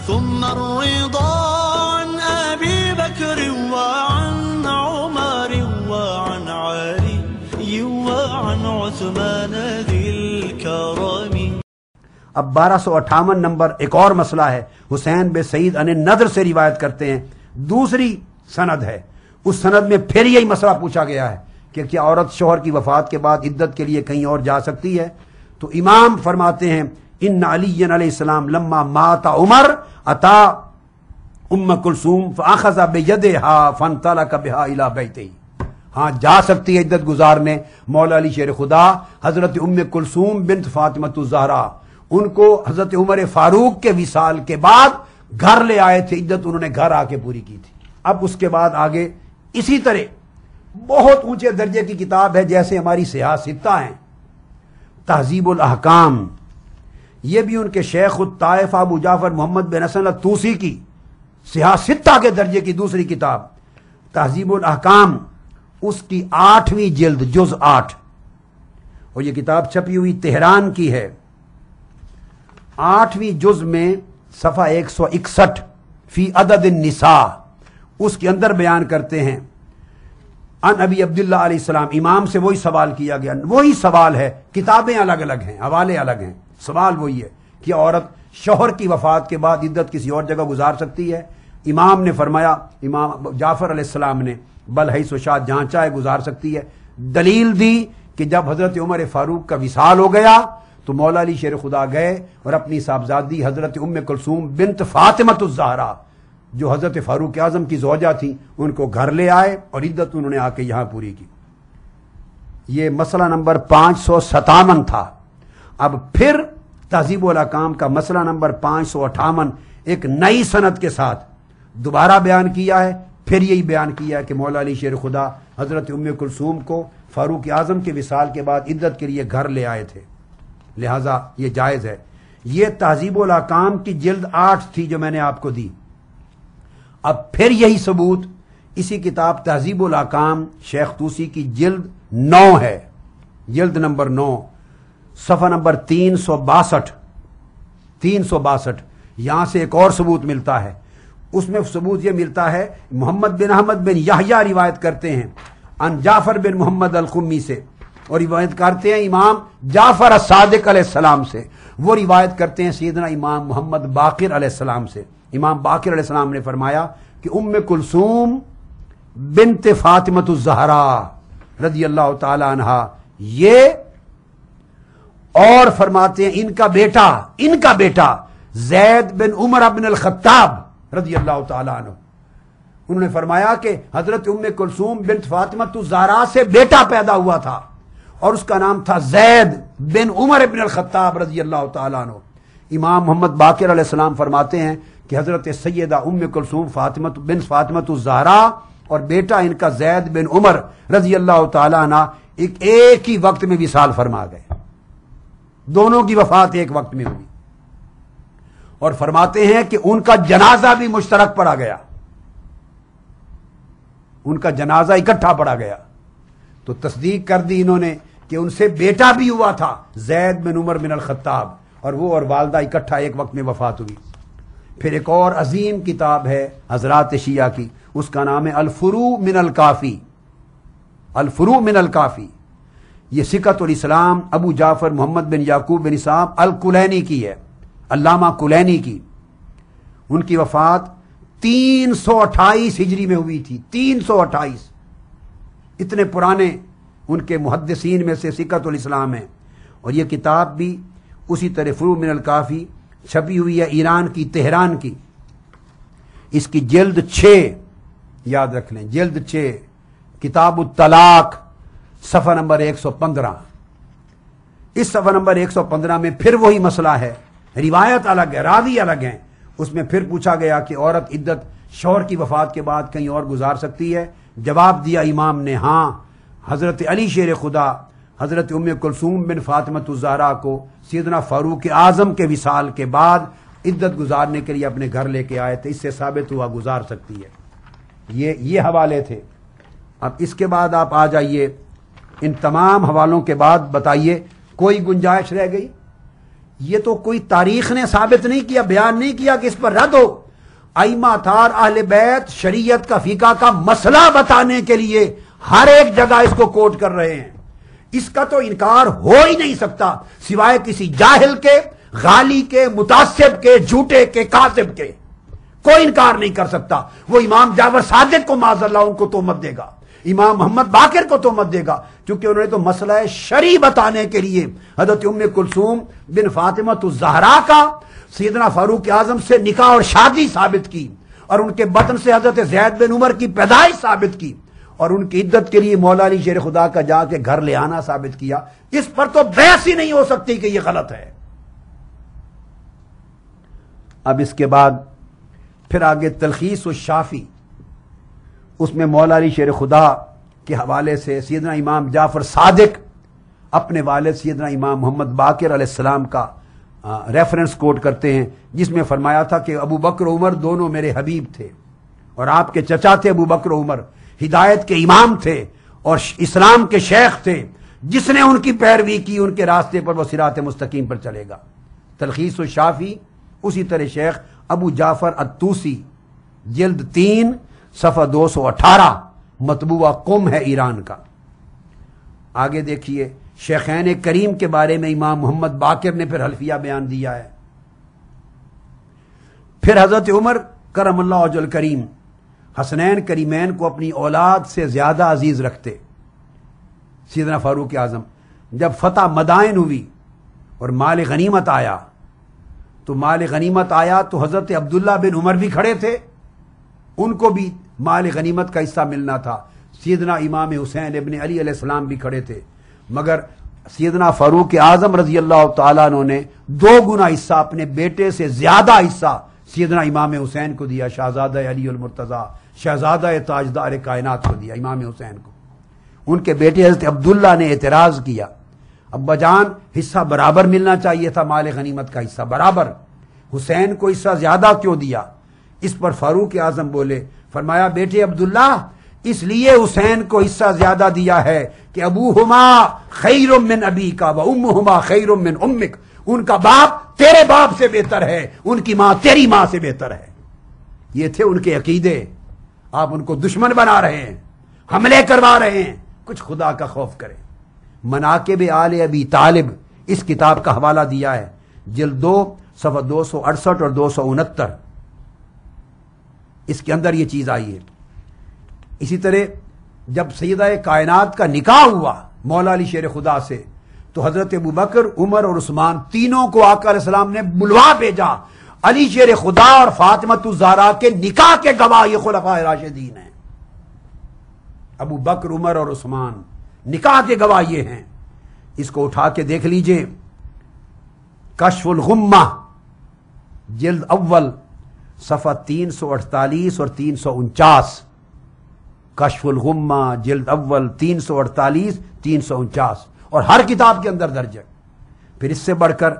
ثم الرضا عن أبي بكر وعن عمر وعن علي وعن عثمان ذي الكرم. اب 1258 نمبر ایک اور مسئلہ ہے. حسین بن سعید ان نضر سے روایت کرتے ہیں، دوسری سند ہے. اس سند میں پھر یہی مسئلہ پوچھا گیا ہے کہ کیا عورت شوہر کی وفات کے بعد عدت کے لیے کہیں اور جا سکتی ہے؟ تو امام فرماتے ہیں ان علی علیہ السلام لما مات عمر اتا ام کلثوم فاخذ بیدها فانطلق بها الى بیته. ہاں جا سکتی ہے عدت گزارنے. مولا علی شیر خدا حضرت ام کلثوم بنت فاطمہ الزہرا ان کو حضرت عمر فاروق کے وصال کے بعد گھر لے آئے تھے. عدت انہوں نے گھر آ کے پوری کی تھی. اب اس کے بعد آگے اسی طرح بہت اونچے درجے کی کتاب ہے جیسے ہماری سیاہ ستہ ہیں، تہذیب الاحکام. یہ بھی ان کے شیخ الطائف ابو جعفر محمد بن حسن الطوسی کی سیاہ ستہ کے درجے کی دوسری کتاب تہذیب الاحکام، اس کی 8ویں جلد جز 8، اور یہ کتاب چھپی ہوئی تہران کی ہے. 8ویں جز میں صفحہ 161 فی عدد النساء، اس کے اندر بیان کرتے ہیں ان ابی عبداللہ علیہ السلام. امام سے وہی سوال کیا گیا، وہی سوال ہے، کتابیں الگ الگ ہیں، حوالے الگ ہیں، سوال وہی ہے کہ عورت شوہر کی وفات کے بعد عدت کسی اور جگہ گزار سکتی ہے؟ امام نے فرمایا، امام جعفر علیہ السلام نے بل حیث شاء جہاں چاہے گزار سکتی ہے. دلیل دی کہ جب حضرت عمر فاروق کا وصال ہو گیا تو مولا علی شیر خدا گئے اور اپنی صاحبزادی حضرت ام کلثوم بنت فاطمہ الزہرا جو حضرت فاروق اعظم کی زوجہ تھی ان کو گھر لے آئے اور عدت انہوں نے آ کے یہاں پوری کی. یہ مسئلہ نمبر 557 تھا. اب پھر تہذیب الاحکام کا مسئلہ نمبر 558 ایک نئی سند کے ساتھ دوبارہ بیان کیا ہے. پھر یہی بیان کیا ہے کہ مولا علی شیر خدا حضرت ام کلثوم کو فاروق اعظم کے وصال کے بعد عدت کے لیے گھر لے آئے تھے، لہذا یہ جائز ہے. یہ تہذیب الاحکام کی جلد 8 تھی جو میں نے آپ کو دی. اب پھر یہی ثبوت اسی کتاب تہذیب الاحکام شیخ طوسی کی جلد 9 ہے، جلد نمبر 9 صفحہ نمبر 362. یہاں سے ایک اور ثبوت ملتا ہے. اس میں ثبوت یہ ملتا ہے محمد بن احمد بن یحییٰ روایت کرتے ہیں ان جعفر بن محمد القمی سے، اور روایت کرتے ہیں امام جعفر الصادق علیہ السلام سے. وہ روایت کرتے ہیں سیدنا امام محمد باقر علیہ السلام سے. امام باقر علیہ السلام نے فرمایا کہ ام کلثوم بنت فاطمہ الزہرا رضی اللہ تعالی عنہا یہ، اور فرماتے ہیں ان کا بیٹا زید بن عمر بن الخطاب رضی اللہ تعالی عنہ، انہوں نے فرمایا کہ حضرت ام کلثوم بنت فاطمہ الزہرا سے بیٹا پیدا ہوا تھا اور اس کا نام تھا زید بن عمر بن الخطاب رضی اللہ تعالی عنہ. امام محمد باقر علیہ السلام فرماتے ہیں کہ حضرت سیدہ ام کلثوم بن فاطمہ الزہرا اور بیٹا ان کا زید بن عمر رضی اللہ تعالی عنہ ایک ہی وقت میں وصال فرما گئے. دونوں کی وفات ایک وقت میں ہوئی، اور فرماتے ہیں کہ ان کا جنازہ بھی مشترک پڑا گیا، ان کا جنازہ اکٹھا پڑا گیا. تو تصدیق کر دی انہوں نے کہ ان سے بیٹا بھی ہوا تھا زید بن عمر بن الخطاب، اور وہ اور والدہ اکٹھا ایک وقت میں وفات ہوئی. پھر ایک اور عظیم کتاب ہے حضرات شیعہ کی، اس کا نام ہے الفروع من الکافی. الفروع من الکافی یہ سکۃ الاسلام ابو جعفر محمد بن یعقوب بن اسحاق الکلینی کی ہے، علامہ کلینی کی. ان کی وفات 328 ہجری میں ہوئی تھی. 328 اتنے پرانے ان کے محدثین میں سے سکۃ الاسلام ہے. اور یہ کتاب بھی اسی طرح فروع من الکافی چھپی ہوئی ہے ایران کی تہران کی. اس کی جلد 6 یاد رکھ لیں، جلد 6 کتاب الطلاق صفحہ نمبر 115. اس صفحہ نمبر 115 میں پھر وہی مسئلہ ہے، روایت الگ ہے، راوی الگ ہیں. اس میں پھر پوچھا گیا کہ عورت عدت شوہر کی وفات کے بعد کہیں اور گزار سکتی ہے؟ جواب دیا امام نے ہاں. حضرت علی شیر خدا حضرت ام کلثوم بن فاطمہ الزہرا کو سیدنا فاروق اعظم کے وصال کے بعد عدت گزارنے کے لیے اپنے گھر لے کے آئے تھے، اس سے ثابت ہوا گزار سکتی ہے. یہ حوالے تھے. اب اس کے بعد آپ آ جائیے، ان تمام حوالوں کے بعد بتائیے کوئی گنجائش رہ گئی؟ یہ تو کوئی تاریخ نے ثابت نہیں کیا، بیان نہیں کیا کہ اس پر رد ہو۔ ائمہ اطہار اہل بیت شریعت کا فقہ کا مسئلہ بتانے کے لیے ہر ایک جگہ اس کو کوٹ کر رہے ہیں۔ اس کا تو انکار ہو ہی نہیں سکتا سوائے کسی جاہل کے، غالی کے، متعصب کے، جھوٹے کے، کاذب کے۔ کوئی انکار نہیں کر سکتا۔ وہ امام جعفر صادق کو معاذ اللہ ان کو تہمت دے گا، امام محمد باقر کو تہمت دے گا، کیونکہ انہوں نے تو مسئلہ شرعی بتانے کے لیے حضرت ام کلثوم بن فاطمہ الزہرا کا سیدنا فاروق اعظم سے نکاح اور شادی ثابت کی، اور ان کے بطن سے حضرت زید بن عمر کی پیدائش ثابت کی، اور ان کی عدت کے لیے مولا علی شیر خدا کا جا کے گھر لے آنا ثابت کیا۔ اس پر تو بحث ہی نہیں ہو سکتی کہ یہ غلط ہے۔ اب اس کے بعد پھر آگے تلخیص الشافی، اس میں مولا علی شیر خدا کے حوالے سے سیدنا امام جعفر صادق اپنے والد سیدنا امام محمد باقر علیہ السلام کا ریفرنس کوٹ کرتے ہیں، جس میں فرمایا تھا کہ ابو بکر و عمر دونوں میرے حبیب تھے، اور آپ کے چچا تھے ابو بکر و عمر، ہدایت کے امام تھے اور اسلام کے شیخ تھے، جس نے ان کی پیروی کی ان کے راستے پر وہ صراط مستقیم پر چلے گا۔ تلخیص الشافی اسی طرح شیخ ابو جعفر الطوسی جلد 3 صفحہ 218 مطبوعہ قم ہے ایران کا۔ آگے دیکھیے شیخین کریم کے بارے میں امام محمد باقر نے پھر حلفیہ بیان دیا ہے۔ پھر حضرت عمر کرم اللہ وجہ الکریم حسنین کریمین کو اپنی اولاد سے زیادہ عزیز رکھتے۔ سیدنا فاروق اعظم جب فتح مدائن ہوئی اور مال غنیمت آیا تو حضرت عبداللہ بن عمر بھی کھڑے تھے، ان کو بھی مال غنیمت کا حصہ ملنا تھا۔ سیدنا امام حسین ابن علی علیہ السلام بھی کھڑے تھے، مگر سیدنا فاروق اعظم رضی اللہ تعالیٰ عنہ نے 2 گنا حصہ، اپنے بیٹے سے زیادہ حصہ سیدنا امام حسین کو دیا، شہزادہ علی المرتضیٰ، شہزادہ تاجدار کائنات کو دیا امام حسین کو۔ ان کے بیٹے حضرت عبداللہ نے اعتراض کیا، ابا جان حصہ برابر ملنا چاہیے تھا، مال غنیمت کا حصہ برابر، حسین کو حصہ زیادہ کیوں دیا؟ اس پر فاروق اعظم بولے، فرمایا بیٹے عبداللہ اس لیے حسین کو حصہ زیادہ دیا ہے کہ ابوہما خیر من ابیک و امہما خیر من امک، ان کا باپ تیرے باپ سے بہتر ہے، ان کی ماں تیری ماں سے بہتر ہے۔ یہ تھے ان کے عقیدے، آپ ان کو دشمن بنا رہے ہیں، حملے کروا رہے ہیں، کچھ خدا کا خوف کریں۔ مناقب آل ابی طالب اس کتاب کا حوالہ دیا ہے، جلد 2 صفحہ 268 اور 269، اس کے اندر یہ چیز آئی ہے۔ اسی طرح جب سیدہ کائنات کا نکاح ہوا مولا علی شیر خدا سے، تو حضرت ابو بکر، عمر اور عثمان تینوں کو آقا علیہ السلام نے بلوا بھیجا۔ علی شیر خدا اور فاطمہ الزہرا کے نکاح کے گواہ یہ خلفائے راشدین ہیں، ابو بکر، عمر اور عثمان نکاح کے گواہ یہ ہیں۔ اس کو اٹھا کے دیکھ لیجئے، کشف الغمہ جلد اول صفحہ 348 اور 349، کشف الغمہ جلد اول 348 349، اور ہر کتاب کے اندر درج ہے۔ پھر اس سے بڑھ کر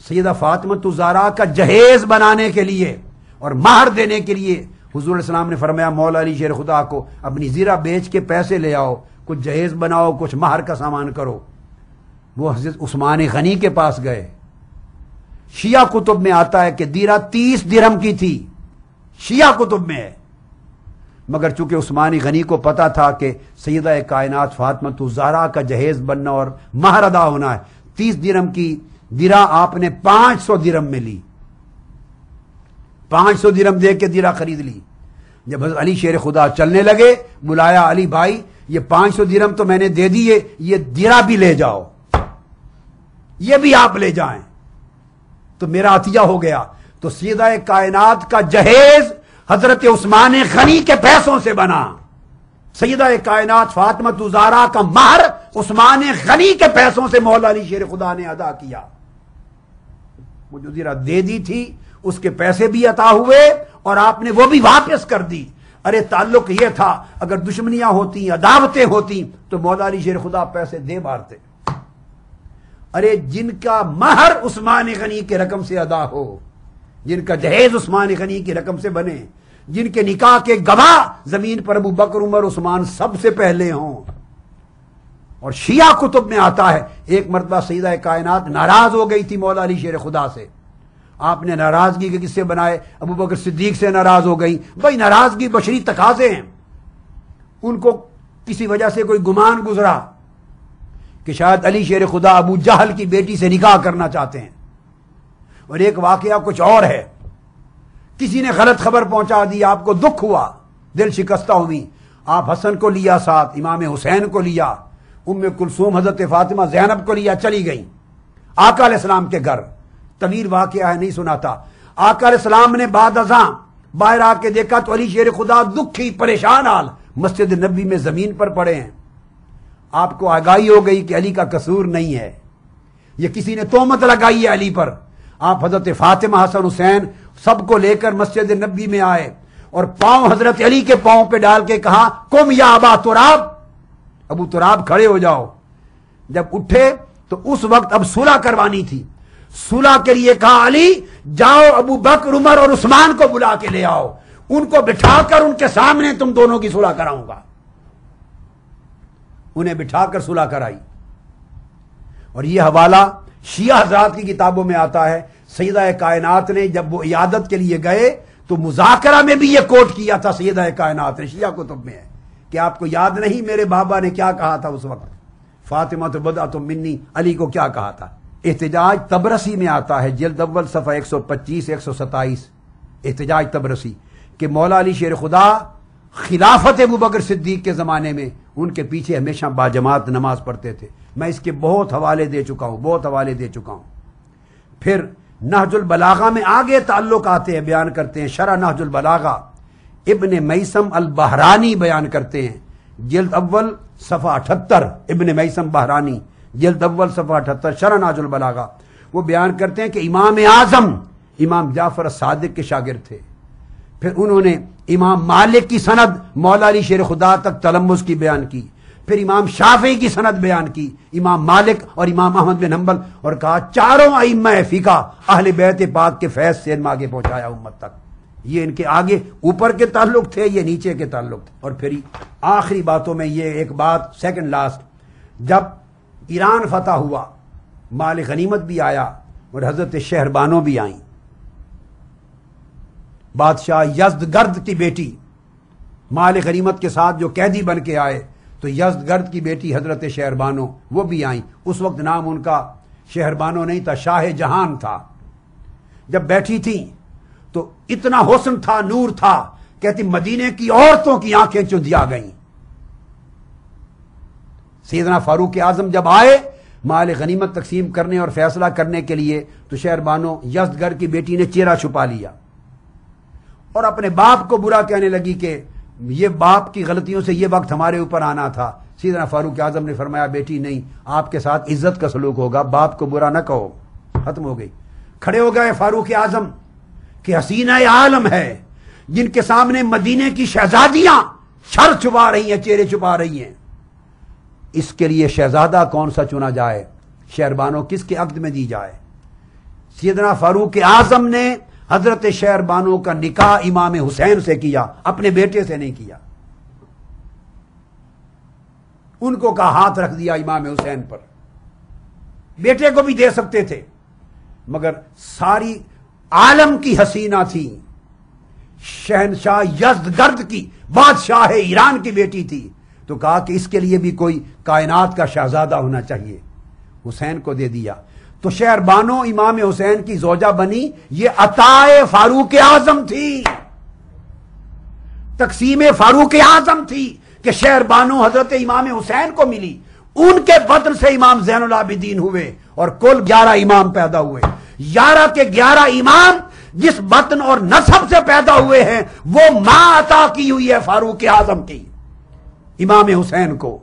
سیدہ فاطمہ الزہرا کا جہیز بنانے کے لیے اور مہر دینے کے لیے حضور علیہ السلام نے فرمایا مولا علی شیر خدا کو اپنی زیرہ بیچ کے پیسے لے آؤ، کچھ جہیز بناؤ، کچھ مہر کا سامان کرو۔ وہ حضرت عثمان غنی کے پاس گئے۔ شیعہ کتب میں آتا ہے کہ دیرہ 30 درہم کی تھی، شیعہ کتب میں ہے، مگر چونکہ عثمان غنی کو پتا تھا کہ سیدہ کائنات فاطمہ الزہرا کا جہیز بننا اور مہر ادا ہونا ہے، 30 درہم کی دیرہ آپ نے 500 درہم میں لی، 500 درہم دے کے دیرہ خرید لی۔ جب حضرت علی شیر خدا چلنے لگے، بلایا، علی بھائی یہ 500 درہم تو میں نے دے دیے، یہ دیرہ بھی لے جاؤ، یہ بھی آپ لے جائیں، تو میرا عطیہ ہو گیا۔ تو سیدہ کائنات کا جہیز حضرت عثمان غنی کے پیسوں سے بنا، سیدہ کائنات فاطمہ الزہرا کا مہر عثمان غنی کے پیسوں سے مولا علی شیر خدا نے ادا کیا۔ وہ جو دیرہ دے دی تھی اس کے پیسے بھی عطا ہوئے اور آپ نے وہ بھی واپس کر دی۔ ارے تعلق یہ تھا، اگر دشمنیاں ہوتی، عداوتیں ہوتی تو مولا علی شیر خدا پیسے دے مارتے۔ ارے جن کا مہر عثمان غنی کے رقم سے ادا ہو، جن کا جہیز عثمان غنی کی رقم سے بنے، جن کے نکاح کے گواہ زمین پر ابو بکر، عمر، عثمان سب سے پہلے ہوں، اور شیعہ کتب میں آتا ہے ایک مرتبہ سیدہ کائنات ناراض ہو گئی تھی مولا علی شیر خدا سے. آپ نے ناراضگی کے قصے بنائے, ابو بکر صدیق سے ناراض ہو گئی. بھائی ناراضگی بشری تقاضے ہیں. ان کو کسی وجہ سے کوئی گمان گزرا کہ شاید علی شیر خدا ابو جہل کی بیٹی سے نکاح کرنا چاہتے ہیں, اور ایک واقعہ کچھ اور ہے. کسی نے غلط خبر پہنچا دی, آپ کو دکھ ہوا, دل شکستہ ہوئی. آپ حسن کو لیا ساتھ, امام حسین کو لیا, ام کلثوم حضرت فاطمہ زینب کو لیا, چلی گئی آقا علیہ السلام کے گھر. طویل واقعہ ہے, نہیں سناتا. آقا علیہ السلام نے بعد ازاں باہر آ کے دیکھا تو علی شیر خدا دکھی پریشان حال مسجد نبی میں زمین پر پڑے ہیں. آپ کو آگاہی ہو گئی کہ علی کا قصور نہیں ہے, یہ کسی نے تہمت لگائی ہے علی پر. آپ حضرت فاطمہ, حسن, حسین سب کو لے کر مسجد نبی میں آئے اور پاؤں حضرت علی کے پاؤں پہ ڈال کے کہا قم یا ابا تراب, ابو تراب کھڑے ہو جاؤ. جب اٹھے تو اس وقت اب صلح کروانی تھی. صلح کے لیے کہا علی جاؤ ابو بکر, عمر اور عثمان کو بلا کے لے آؤ, ان کو بٹھا کر ان کے سامنے تم دونوں کی صلح کراؤں گا. انہیں بٹھا کر صلح کرائی. اور یہ حوالہ شیعہ حضرات کی کتابوں میں آتا ہے. سیدہ کائنات نے جب وہ عیادت کے لیے گئے تو مذاکرہ میں بھی یہ کوٹ کیا تھا سیدہ کائنات نے, شیعہ کتب میں ہے کہ آپ کو یاد نہیں میرے بابا نے کیا کہا تھا اس وقت, فاطمہ تو بدعۃ منی, علی کو کیا کہا تھا. احتجاج تبرسی میں آتا ہے, جلد اول صفحہ 125 127, احتجاج تبرسی, کہ مولا علی شیر خدا خلافت ابو بکر صدیق کے زمانے میں ان کے پیچھے ہمیشہ باجماعت نماز پڑھتے تھے. میں اس کے بہت حوالے دے چکا ہوں. پھر نہج البلاغہ میں آگے تعلق آتے ہیں, بیان کرتے ہیں. شرح نہج البلاغہ ابن میسم البحرانی بیان کرتے ہیں, جلد اول صفحہ 78, ابن میسم بحرانی جلد اول صفحہ 78, شرح نہج البلاغہ. وہ بیان کرتے ہیں کہ امام اعظم امام جعفر الصادق کے شاگرد تھے. پھر انہوں نے امام مالک کی سند مولا علی شیر خدا تک تلمذ کی بیان کی. پھر امام شافعی کی سند بیان کی, امام مالک اور امام احمد بن حنبل, اور کہا چاروں ائمہ فقہ اہل بیت پاک کے فیض سے ان آگے پہنچایا امت تک. یہ ان کے آگے اوپر کے تعلق تھے, یہ نیچے کے تعلق تھے. اور پھر آخری باتوں میں یہ ایک بات, سیکنڈ لاسٹ, جب ایران فتح ہوا مال غنیمت بھی آیا اور حضرت شہربانو بھی آئیں. بادشاہ یزدگرد کی بیٹی مال غنیمت کے ساتھ جو قیدی بن کے آئے, تو یزدگرد کی بیٹی حضرت شہربانو وہ بھی آئیں. اس وقت نام ان کا شہربانو نہیں تھا, شاہ جہان تھا. جب بیٹھی تھیں تو اتنا حسن تھا, نور تھا, کہتی مدینے کی عورتوں کی آنکھیں چندیا گئیں. سیدنا فاروق اعظم جب آئے مال غنیمت تقسیم کرنے اور فیصلہ کرنے کے لیے, تو شہربانو یزدگرد کی بیٹی نے چہرہ چھپا لیا اور اپنے باپ کو برا کہنے لگی کہ یہ باپ کی غلطیوں سے یہ وقت ہمارے اوپر آنا تھا. سیدنا فاروق اعظم نے فرمایا بیٹی نہیں, آپ کے ساتھ عزت کا سلوک ہوگا, باپ کو برا نہ کہو. ختم ہو گئی. کھڑے ہو گئے فاروق اعظم کہ حسینہ عالم ہے جن کے سامنے مدینے کی شہزادیاں شر چھپا رہی ہیں, چہرے چھپا رہی ہیں. اس کے لیے شہزادہ کون سا چنا جائے, شہربانو کس کے عقد میں دی جائے. سیدنا فاروق اعظم نے حضرت شہربانو کا نکاح امام حسین سے کیا, اپنے بیٹے سے نہیں کیا. ان کو کا ہاتھ رکھ دیا امام حسین پر. بیٹے کو بھی دے سکتے تھے, مگر ساری عالم کی حسینہ تھی, شہنشاہ یزدگرد کی, بادشاہ ایران کی بیٹی تھی, تو کہا کہ اس کے لیے بھی کوئی کائنات کا شہزادہ ہونا چاہیے. حسین کو دے دیا. تو شہربانو امام حسین کی زوجہ بنی. یہ عطائے فاروق اعظم تھی, تقسیم فاروق اعظم تھی کہ شہربانو حضرت امام حسین کو ملی. ان کے بدن سے امام زین العابدین ہوئے اور کل 11 امام پیدا ہوئے. 11 کے 11 امام جس بطن اور نسب سے پیدا ہوئے ہیں وہ ماں عطا کی ہوئی ہے فاروق اعظم کی, امام حسین کو.